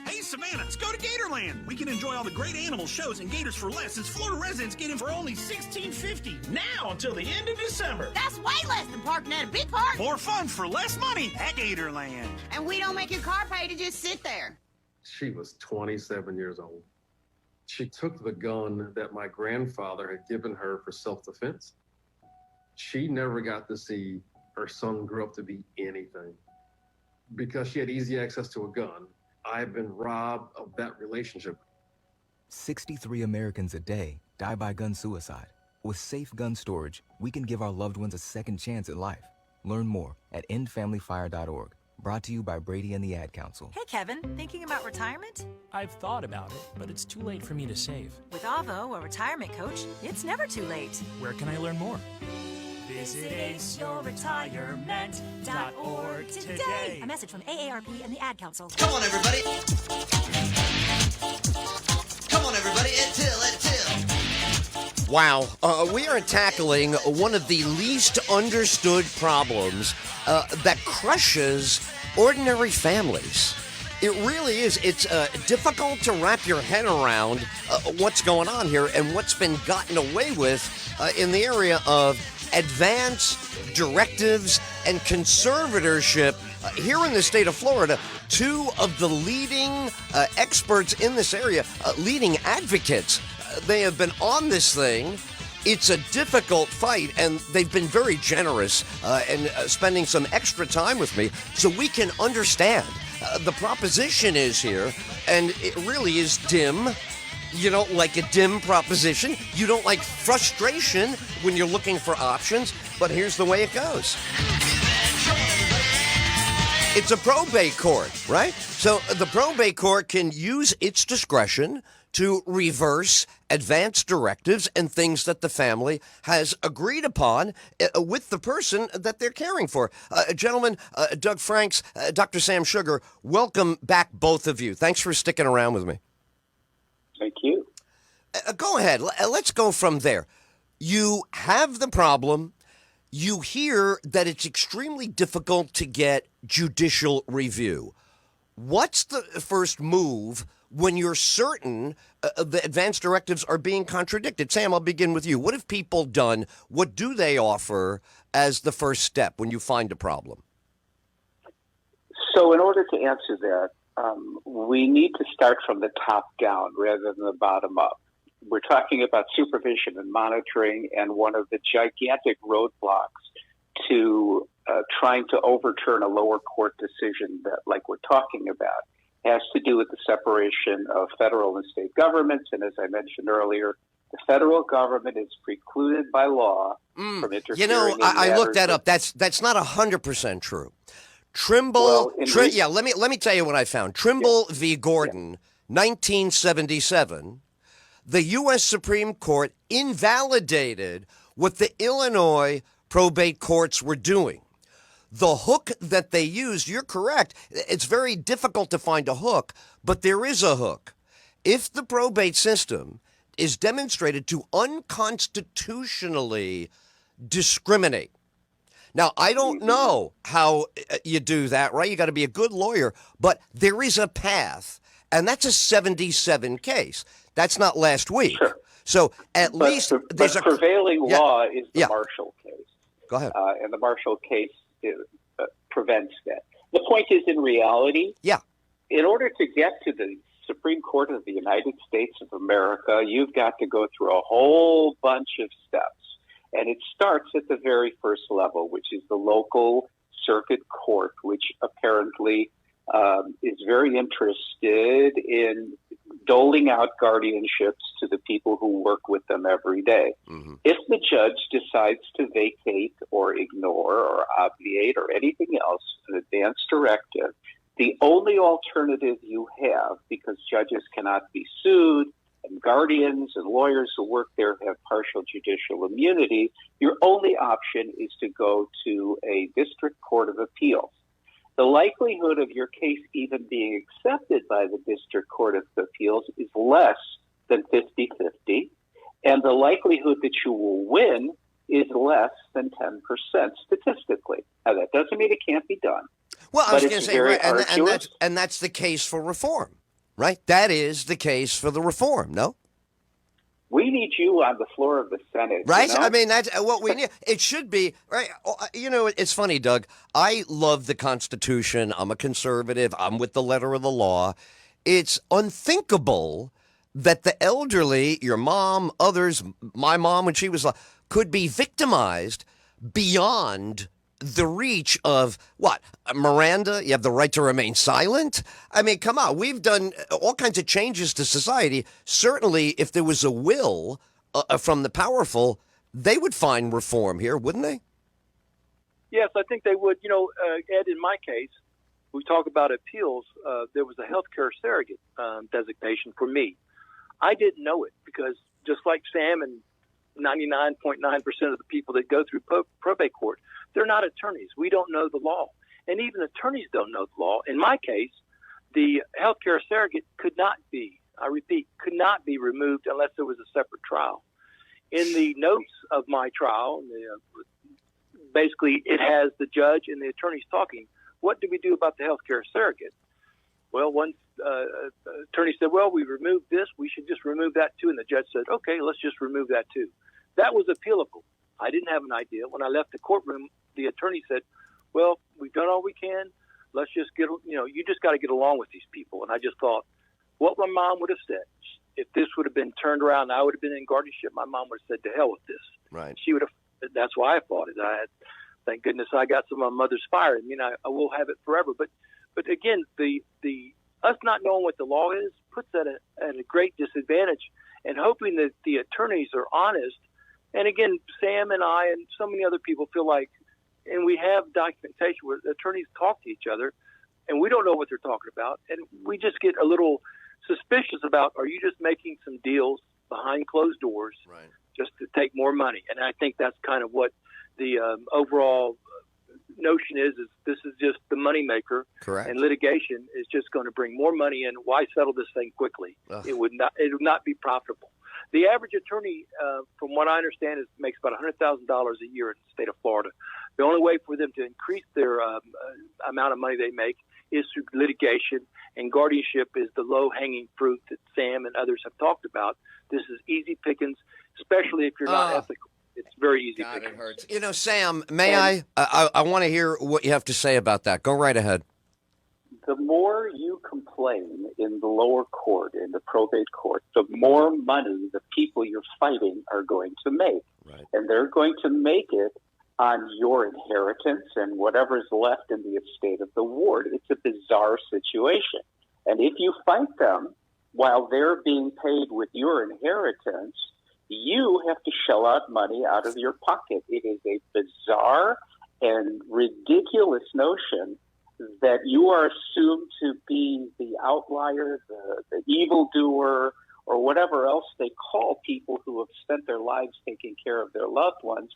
[SPEAKER 25] Hey, Savannah, let's go to Gatorland. We can enjoy all the great animal shows and gators for less, as Florida residents get in for only $16.50 now until the end of December.
[SPEAKER 26] That's way less than parking at a big park.
[SPEAKER 25] More fun for less money at Gatorland.
[SPEAKER 26] And we don't make your car pay to just sit there.
[SPEAKER 27] She was 27 years old. She took the gun that my grandfather had given her for self-defense. She never got to see her son grow up to be anything. Because she had easy access to a gun, I've been robbed of that relationship.
[SPEAKER 5] 63 Americans a day die by gun suicide. With safe gun storage, we can give our loved ones a second chance at life. Learn more at endfamilyfire.org. Brought to you by Brady and the Ad Council.
[SPEAKER 7] Hey, Kevin, thinking about retirement?
[SPEAKER 11] I've thought about it, but it's too late for me to save.
[SPEAKER 7] With Avo, a retirement coach, it's never too late.
[SPEAKER 11] Where can I learn more?
[SPEAKER 7] Visit aceyourretirement.org today. A message from AARP and the Ad Council.
[SPEAKER 1] Come on, everybody. Come on, everybody. Till. Wow. We are tackling one of the least understood problems that crushes ordinary families. It really is. It's difficult to wrap your head around what's going on here and what's been gotten away with in the area of advance directives and conservatorship here in the state of Florida. Two of the leading experts in this area, leading advocates, they have been on this thing. It's a difficult fight, and they've been very generous and spending some extra time with me so we can understand. The proposition is here, and it really is dim. You don't like a dim proposition. You don't like frustration when you're looking for options, but here's the way it goes. It's a probate court, right? So the probate court can use its discretion to reverse advance directives and things that the family has agreed upon with the person that they're caring for. Gentlemen, Doug Franks, Dr. Sam Sugar, welcome back, both of you. Thanks for sticking around with me.
[SPEAKER 3] Thank you.
[SPEAKER 1] Go ahead. Let's go from there. You have the problem. You hear that it's extremely difficult to get judicial review. What's the first move when you're certain the advance directives are being contradicted? Sam, I'll begin with you. What have people done? What do they offer as the first step when you find a problem?
[SPEAKER 3] So in order to answer that, we need to start from the top down rather than the bottom up. We're talking about supervision and monitoring, and one of the gigantic roadblocks to trying to overturn a lower court decision that, like we're talking about, has to do with the separation of federal and state governments. And as I mentioned earlier, the federal government is precluded by law from interfering.
[SPEAKER 1] You know, I looked that up. That's not 100% true. Trimble, let me tell you what I found. Trimble v. Gordon, 1977. The U.S. Supreme Court invalidated what the Illinois probate courts were doing. The hook that they used, you're correct, it's very difficult to find a hook, but there is a hook. If the probate system is demonstrated to unconstitutionally discriminate. Now, I don't know how you do that, right? You got to be a good lawyer, but there is a path, and that's a 77 case. That's not last week.
[SPEAKER 3] Sure.
[SPEAKER 1] So at least there's a
[SPEAKER 3] prevailing law is the Marshall case.
[SPEAKER 1] Go ahead.
[SPEAKER 3] And the Marshall case prevents that. The point is, in reality, in order to get to the Supreme Court of the United States of America, you've got to go through a whole bunch of steps. And it starts at the very first level, which is the local circuit court, which apparently is very interested in doling out guardianships to the people who work with them every day. Mm-hmm. If the judge decides to vacate or ignore or obviate or anything else an advance directive, the only alternative you have, because judges cannot be sued and guardians and lawyers who work there have partial judicial immunity, your only option is to go to a district court of appeals. The likelihood of your case even being accepted by the District Court of Appeals is less than 50-50, and the likelihood that you will win is less than 10% statistically. Now, that doesn't mean it can't be done.
[SPEAKER 1] Well, I was going to say, right, and that's the case for reform, right? That is the case for the reform, no?
[SPEAKER 3] We need you on the floor of the Senate.
[SPEAKER 1] Right?
[SPEAKER 3] You know?
[SPEAKER 1] I mean, that's what we need. It should be, right? You know, it's funny, Doug. I love the Constitution. I'm a conservative. I'm with the letter of the law. It's unthinkable that the elderly, your mom, others, my mom when she was could be victimized beyond the reach of what? Miranda, you have the right to remain silent? I mean, come on. We've done all kinds of changes to society. Certainly, if there was a will from the powerful, they would find reform here, wouldn't they?
[SPEAKER 2] Yes, I think they would. Ed, in my case, we talk about appeals. There was a healthcare surrogate designation for me. I didn't know it because just like Sam and 99.9% of the people that go through probate court, they're not attorneys. We don't know the law. And even attorneys don't know the law. In my case, the healthcare surrogate could not be, I repeat, could not be removed unless there was a separate trial. In the notes of my trial, basically it has the judge and the attorneys talking. What do we do about the healthcare surrogate? Well, one attorney said, well, we removed this. We should just remove that too. And the judge said, okay, let's just remove that too. That was appealable. I didn't have an idea. When I left the courtroom, the attorney said, well, we've done all we can. Let's just you just got to get along with these people. And I just thought, what my mom would have said, if this would have been turned around and I would have been in guardianship, my mom would have said, to hell with this.
[SPEAKER 1] Right.
[SPEAKER 2] She would have, that's why I fought it. Thank goodness I got some of my mother's fire. I mean, I will have it forever. But again, the us not knowing what the law is puts that at a great disadvantage, and hoping that the attorneys are honest. And again, Sam and I and so many other people feel like, and we have documentation where attorneys talk to each other, and we don't know what they're talking about, and we just get a little suspicious about, are you just making some deals behind closed doors just to take more money? And I think that's kind of what the overall notion is this is just the moneymaker.
[SPEAKER 1] Correct.
[SPEAKER 2] And litigation is just going to bring more money in. Why settle this thing quickly? It would not be profitable. The average attorney, from what I understand, makes about $100,000 a year in the state of Florida. The only way for them to increase their amount of money they make is through litigation, and guardianship is the low-hanging fruit that Sam and others have talked about. This is easy pickings, especially if you're not ethical. It's very easy.
[SPEAKER 1] God, it hurts. Sam, may I want to hear what you have to say about that. Go right ahead.
[SPEAKER 3] The more you complain in the lower court, in the probate court, the more money the people you're fighting are going to make.
[SPEAKER 1] Right.
[SPEAKER 3] And they're going to make it on your inheritance and whatever's left in the estate of the ward. It's a bizarre situation. And if you fight them while they're being paid with your inheritance, you have to shell out money out of your pocket. It is a bizarre and ridiculous notion that you are assumed to be the outlier, the evildoer, or whatever else they call people who have spent their lives taking care of their loved ones,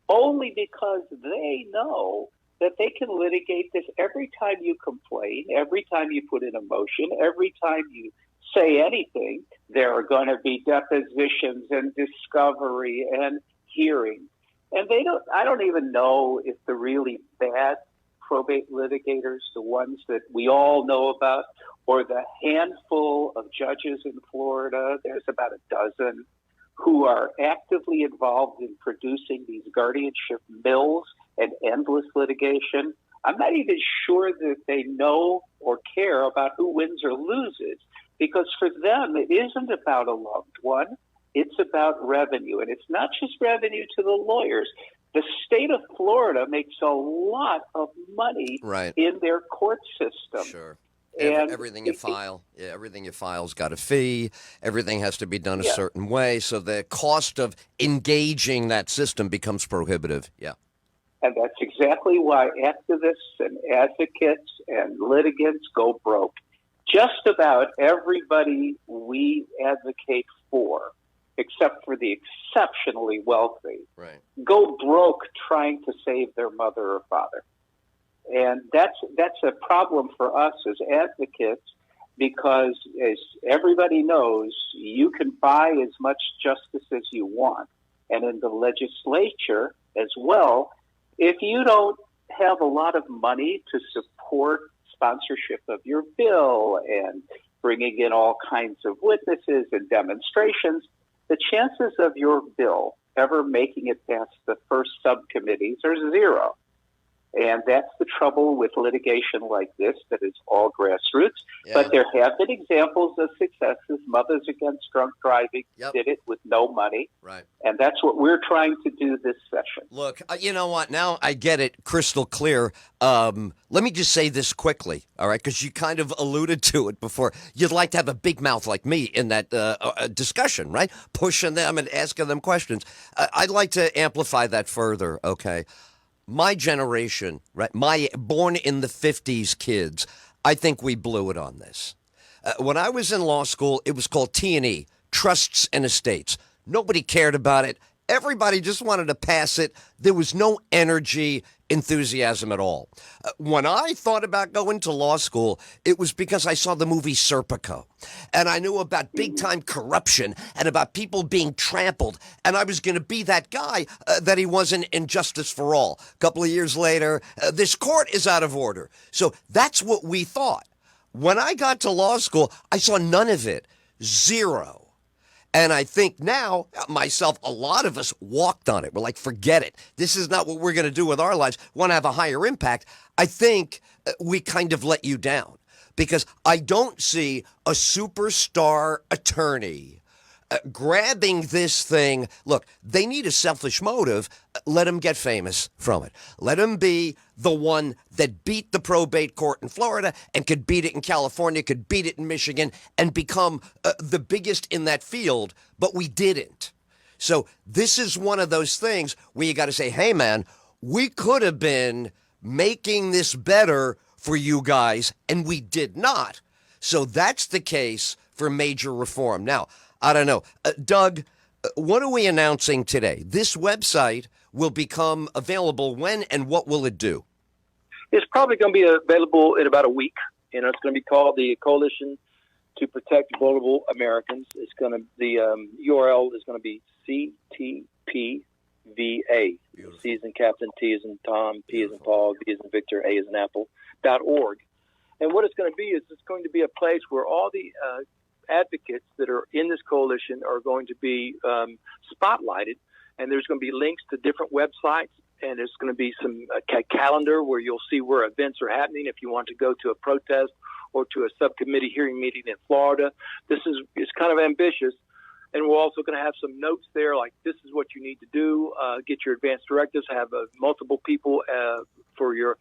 [SPEAKER 3] only because they know that they can litigate this every time you complain, every time you put in a motion, every time you say anything. There are going to be depositions and discovery and hearings. And I don't even know if the really bad probate litigators, the ones that we all know about, or the handful of judges in Florida, there's about a dozen, who are actively involved in producing these guardianship mills and endless litigation. I'm not even sure that they know or care about who wins or loses, because for them, it isn't about a loved one. It's about revenue. And it's not just revenue to the lawyers. The state of Florida makes a lot of money in their court system.
[SPEAKER 1] Sure.
[SPEAKER 3] And
[SPEAKER 1] everything you file, everything you file's got a fee. Everything has to be done a certain way. So the cost of engaging that system becomes prohibitive. Yeah.
[SPEAKER 3] And that's exactly why activists and advocates and litigants go broke. Just about everybody we advocate for, except for the exceptionally wealthy, go broke trying to save their mother or father. And that's a problem for us as advocates, because as everybody knows, you can buy as much justice as you want. And in the legislature as well, if you don't have a lot of money to support sponsorship of your bill and bringing in all kinds of witnesses and demonstrations, the chances of your bill ever making it past the first subcommittees are zero. And that's the trouble with litigation like this, that is all grassroots.
[SPEAKER 1] Yeah.
[SPEAKER 3] But there have been examples of successes. Mothers Against Drunk Driving did it with no money.
[SPEAKER 1] Right.
[SPEAKER 3] And that's what we're trying to do this session.
[SPEAKER 1] Look, you know what? Now I get it crystal clear. Let me just say this quickly, all right? Because you kind of alluded to it before. You'd like to have a big mouth like me in that discussion, right? Pushing them and asking them questions. I'd like to amplify that further, okay? My generation, right? My born in the 50s kids, I think we blew it on this. When I was in law school, it was called T&E, Trusts and Estates. Nobody cared about it. Everybody just wanted to pass it. There was no energy, enthusiasm at all. When I thought about going to law school, it was because I saw the movie Serpico. And I knew about big-time corruption and about people being trampled. And I was going to be that guy that he wasn't in Justice for All. A couple of years later, this court is out of order. So that's what we thought. When I got to law school, I saw none of it. Zero. And I think now, myself, a lot of us walked on it. We're like, forget it. This is not what we're going to do with our lives. We want to have a higher impact. I think we kind of let you down because I don't see a superstar attorney grabbing this thing. Look, they need a selfish motive. Let them get famous from it. Let them be the one that beat the probate court in Florida and could beat it in California, could beat it in Michigan, and become the biggest in that field. But we didn't. So this is one of those things where you got to say, hey, man, we could have been making this better for you guys, and we did not. So that's the case for major reform. Now, I don't know. Doug, what are we announcing today? This website will become available when, and what will it do?
[SPEAKER 2] It's probably going to be available in about a week. You know, it's going to be called the Coalition to Protect Vulnerable Americans. It's going to the URL is going to be CTPVA. C as in Captain, T as in Tom, P as in Paul, V as in Victor, A as in Apple .org. And what it's going to be is it's going to be a place where all the advocates that are in this coalition are going to be spotlighted, and there's going to be links to different websites, and there's going to be some calendar where you'll see where events are happening if you want to go to a protest or to a subcommittee hearing meeting in Florida. It's kind of ambitious, and we're also going to have some notes there like this is what you need to do, get your advance directives, have multiple people for your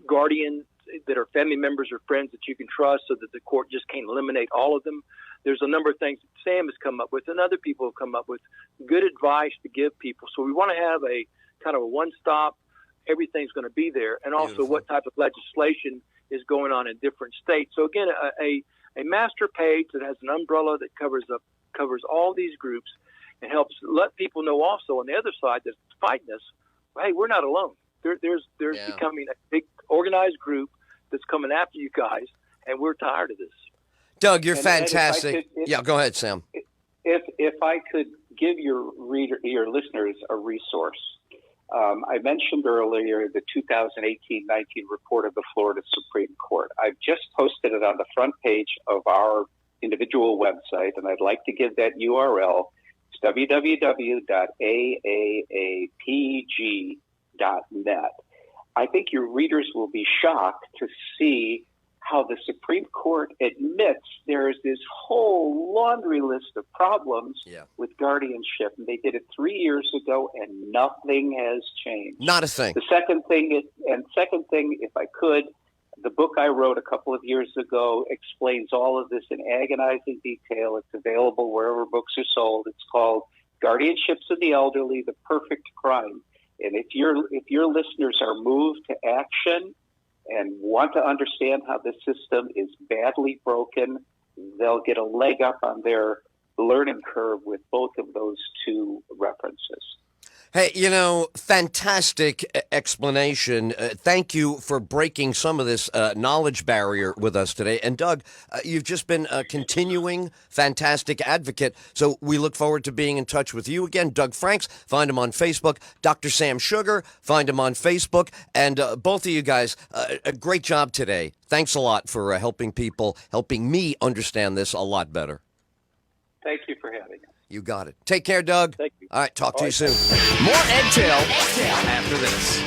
[SPEAKER 2] guardian that are family members or friends that you can trust so that the court just can't eliminate all of them. There's a number of things that Sam has come up with and other people have come up with, good advice to give people. So we want to have a kind of a one-stop, everything's going to be there, and also what type of legislation is going on in different states. So again, a master page that has an umbrella that covers all these groups and helps let people know also on the other side that's fighting us, hey, we're not alone. There's becoming a big organized group that's coming after you guys, and we're tired of this.
[SPEAKER 1] Doug, you're fantastic. Go ahead, Sam.
[SPEAKER 3] If I could give your listeners a resource, I mentioned earlier the 2018-19 report of the Florida Supreme Court. I've just posted it on the front page of our individual website, and I'd like to give that URL. It's www.aapg.net. I think your readers will be shocked to see how the Supreme Court admits there is this whole laundry list of problems with guardianship. And they did it 3 years ago, and nothing has changed.
[SPEAKER 1] Not a thing.
[SPEAKER 3] The second thing, if I could, the book I wrote a couple of years ago explains all of this in agonizing detail. It's available wherever books are sold. It's called Guardianships of the Elderly, The Perfect Crime. And if your listeners are moved to action and want to understand how the system is badly broken, they'll get a leg up on their learning curve with both of those two references.
[SPEAKER 1] Hey, fantastic explanation. Thank you for breaking some of this knowledge barrier with us today. And Doug, you've just been a continuing fantastic advocate. So we look forward to being in touch with you again. Doug Franks, find him on Facebook. Dr. Sam Sugar, find him on Facebook. And both of you guys, a great job today. Thanks a lot for helping me understand this a lot better.
[SPEAKER 3] Thank you for having us.
[SPEAKER 1] You got it. Take care, Doug.
[SPEAKER 2] Thank you.
[SPEAKER 1] All right, talk to you soon.
[SPEAKER 6] More EdTail after this.